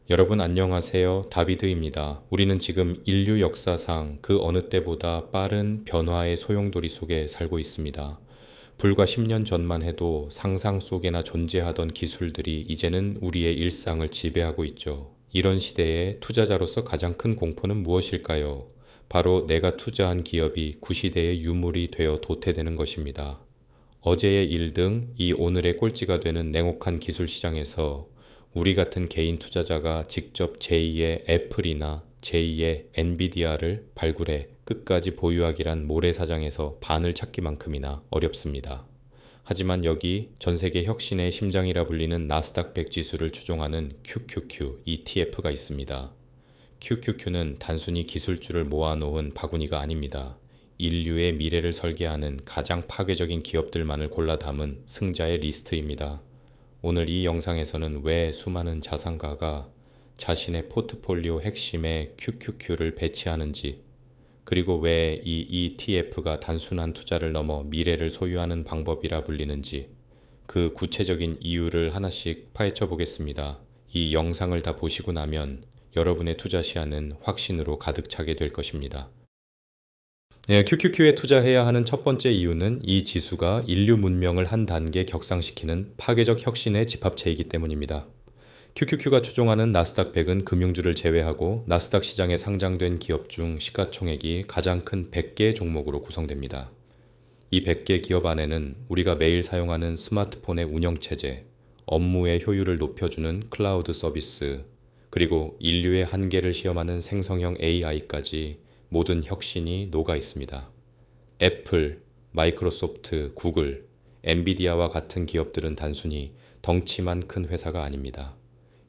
여러분 안녕하세요. 다비드입니다. 우리는 지금 인류 역사상 그 어느 때보다 빠른 변화의 소용돌이 속에 살고 있습니다. 불과 10년 전만 해도 상상 속에나 존재하던 기술들이 이제는 우리의 일상을 지배하고 있죠. 이런 시대에 투자자로서 가장 큰 공포는 무엇일까요? 바로 내가 투자한 기업이 구시대의 유물이 되어 도태되는 것입니다. 어제의 일 등 이 오늘의 꼴찌가 되는 냉혹한 기술 시장에서 우리 같은 개인 투자자가 직접 제2의 애플이나 제2의 엔비디아를 발굴해 끝까지 보유하기란 모래사장에서 바늘 찾기만큼이나 어렵습니다. 하지만 여기 전 세계 혁신의 심장이라 불리는 나스닥 100 지수를 추종하는 QQQ ETF가 있습니다. QQQ는 단순히 기술주를 모아놓은 바구니가 아닙니다. 인류의 미래를 설계하는 가장 파괴적인 기업들만을 골라 담은 승자의 리스트입니다. 오늘 이 영상에서는 왜 수많은 자산가가 자신의 포트폴리오 핵심에 QQQ를 배치하는지, 그리고 왜 이 ETF가 단순한 투자를 넘어 미래를 소유하는 방법이라 불리는지, 그 구체적인 이유를 하나씩 파헤쳐 보겠습니다. 이 영상을 다 보시고 나면 여러분의 투자 시야는 확신으로 가득 차게 될 것입니다. QQQ에 투자해야 하는 첫 번째 이유는 이 지수가 인류 문명을 한 단계 격상시키는 파괴적 혁신의 집합체이기 때문입니다. QQQ가 추종하는 나스닥 100은 금융주를 제외하고 나스닥 시장에 상장된 기업 중 시가총액이 가장 큰 100개 종목으로 구성됩니다. 이 100개 기업 안에는 우리가 매일 사용하는 스마트폰의 운영체제, 업무의 효율을 높여주는 클라우드 서비스, 그리고 인류의 한계를 시험하는 생성형 AI까지 모든 혁신이 녹아 있습니다. 애플, 마이크로소프트, 구글, 엔비디아와 같은 기업들은 단순히 덩치만 큰 회사가 아닙니다.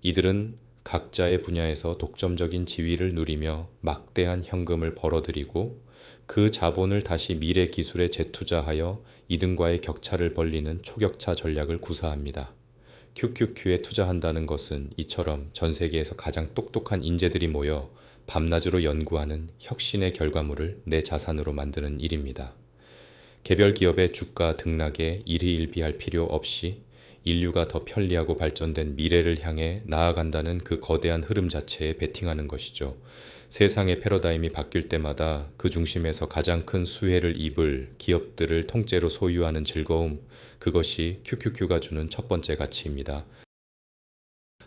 이들은 각자의 분야에서 독점적인 지위를 누리며 막대한 현금을 벌어들이고 그 자본을 다시 미래 기술에 재투자하여 이등과의 격차를 벌리는 초격차 전략을 구사합니다. QQQ에 투자한다는 것은 이처럼 전 세계에서 가장 똑똑한 인재들이 모여 밤낮으로 연구하는 혁신의 결과물을 내 자산으로 만드는 일입니다. 개별 기업의 주가 등락에 일희일비할 필요 없이 인류가 더 편리하고 발전된 미래를 향해 나아간다는 그 거대한 흐름 자체에 베팅하는 것이죠. 세상의 패러다임이 바뀔 때마다 그 중심에서 가장 큰 수혜를 입을 기업들을 통째로 소유하는 즐거움, 그것이 QQQ가 주는 첫 번째 가치입니다.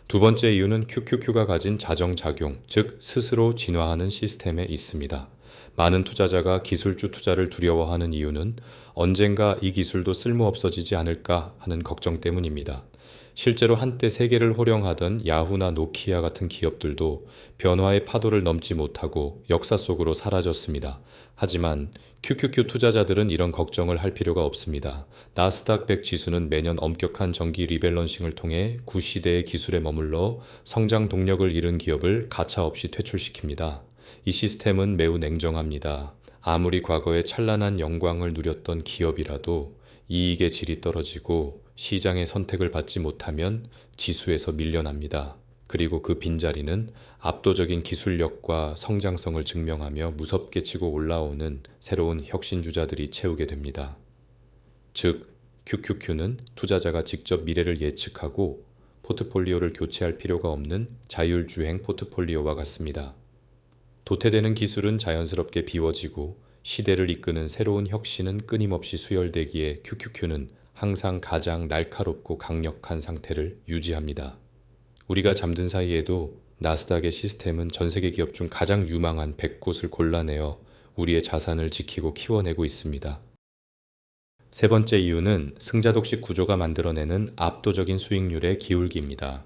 두 번째 이유는 QQQ가 가진 자정작용, 즉 스스로 진화하는 시스템에 있습니다. 많은 투자자가 기술주 투자를 두려워하는 이유는 언젠가 이 기술도 쓸모없어지지 않을까 하는 걱정 때문입니다. 실제로 한때 세계를 호령하던 야후나 노키아 같은 기업들도 변화의 파도를 넘지 못하고 역사 속으로 사라졌습니다. 하지만 QQQ 투자자들은 이런 걱정을 할 필요가 없습니다. 나스닥 100 지수는 매년 엄격한 정기 리밸런싱을 통해 구시대의 기술에 머물러 성장 동력을 잃은 기업을 가차없이 퇴출시킵니다. 이 시스템은 매우 냉정합니다. 아무리 과거에 찬란한 영광을 누렸던 기업이라도 이익의 질이 떨어지고 시장의 선택을 받지 못하면 지수에서 밀려납니다. 그리고 그 빈자리는 압도적인 기술력과 성장성을 증명하며 무섭게 치고 올라오는 새로운 혁신주자들이 채우게 됩니다. 즉, QQQ는 투자자가 직접 미래를 예측하고 포트폴리오를 교체할 필요가 없는 자율주행 포트폴리오와 같습니다. 도태되는 기술은 자연스럽게 비워지고 시대를 이끄는 새로운 혁신은 끊임없이 수혈되기에 QQQ는 항상 가장 날카롭고 강력한 상태를 유지합니다. 우리가 잠든 사이에도 나스닥의 시스템은 전 세계 기업 중 가장 유망한 100곳을 골라내어 우리의 자산을 지키고 키워내고 있습니다. 세 번째 이유는 승자독식 구조가 만들어내는 압도적인 수익률의 기울기입니다.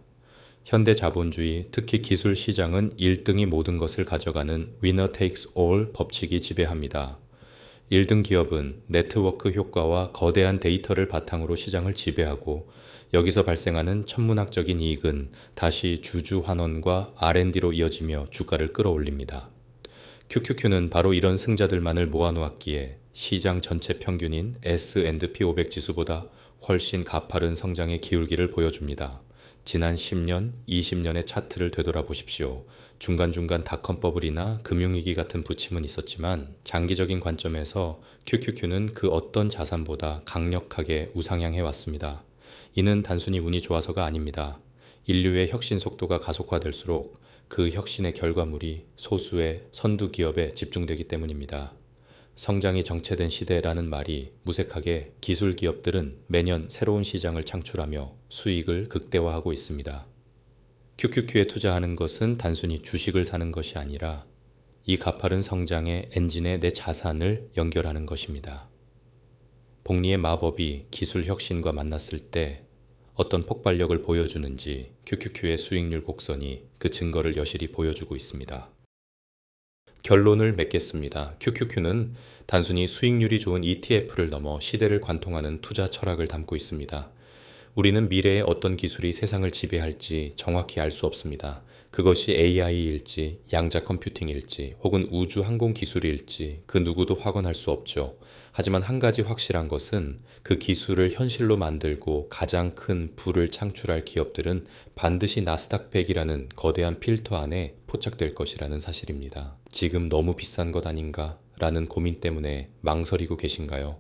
현대 자본주의, 특히 기술 시장은 1등이 모든 것을 가져가는 Winner takes all 법칙이 지배합니다. 1등 기업은 네트워크 효과와 거대한 데이터를 바탕으로 시장을 지배하고 여기서 발생하는 천문학적인 이익은 다시 주주 환원과 R&D로 이어지며 주가를 끌어올립니다. QQQ는 바로 이런 승자들만을 모아놓았기에 시장 전체 평균인 S&P 500 지수보다 훨씬 가파른 성장의 기울기를 보여줍니다. 지난 10년, 20년의 차트를 되돌아보십시오. 중간중간 닷컴 버블이나 금융위기 같은 부침은 있었지만 장기적인 관점에서 QQQ는 그 어떤 자산보다 강력하게 우상향해 왔습니다. 이는 단순히 운이 좋아서가 아닙니다. 인류의 혁신 속도가 가속화될수록 그 혁신의 결과물이 소수의 선두 기업에 집중되기 때문입니다. 성장이 정체된 시대라는 말이 무색하게 기술 기업들은 매년 새로운 시장을 창출하며 수익을 극대화하고 있습니다. QQQ에 투자하는 것은 단순히 주식을 사는 것이 아니라 이 가파른 성장의 엔진에 내 자산을 연결하는 것입니다. 복리의 마법이 기술 혁신과 만났을 때 어떤 폭발력을 보여주는지 QQQ의 수익률 곡선이 그 증거를 여실히 보여주고 있습니다. 결론을 맺겠습니다. QQQ는 단순히 수익률이 좋은 ETF를 넘어 시대를 관통하는 투자 철학을 담고 있습니다. 우리는 미래의 어떤 기술이 세상을 지배할지 정확히 알 수 없습니다. 그것이 AI일지, 양자 컴퓨팅일지, 혹은 우주 항공 기술일지 그 누구도 확언할 수 없죠. 하지만 한 가지 확실한 것은 그 기술을 현실로 만들고 가장 큰 부를 창출할 기업들은 반드시 나스닥 100이라는 거대한 필터 안에 포착될 것이라는 사실입니다. 지금 너무 비싼 것 아닌가? 라는 고민 때문에 망설이고 계신가요?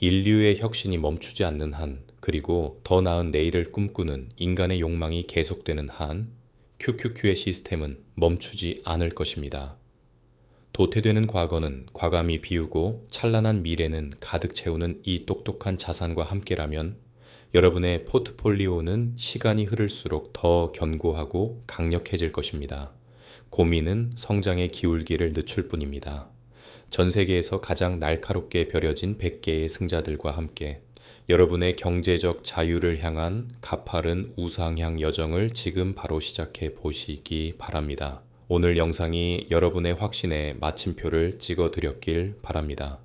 인류의 혁신이 멈추지 않는 한, 그리고 더 나은 내일을 꿈꾸는 인간의 욕망이 계속되는 한, QQQ의 시스템은 멈추지 않을 것입니다. 도태되는 과거는 과감히 비우고 찬란한 미래는 가득 채우는 이 똑똑한 자산과 함께라면 여러분의 포트폴리오는 시간이 흐를수록 더 견고하고 강력해질 것입니다. 고민은 성장의 기울기를 늦출 뿐입니다. 전 세계에서 가장 날카롭게 벼려진 100개의 승자들과 함께 여러분의 경제적 자유를 향한 가파른 우상향 여정을 지금 바로 시작해 보시기 바랍니다. 오늘 영상이 여러분의 확신에 마침표를 찍어 드렸길 바랍니다.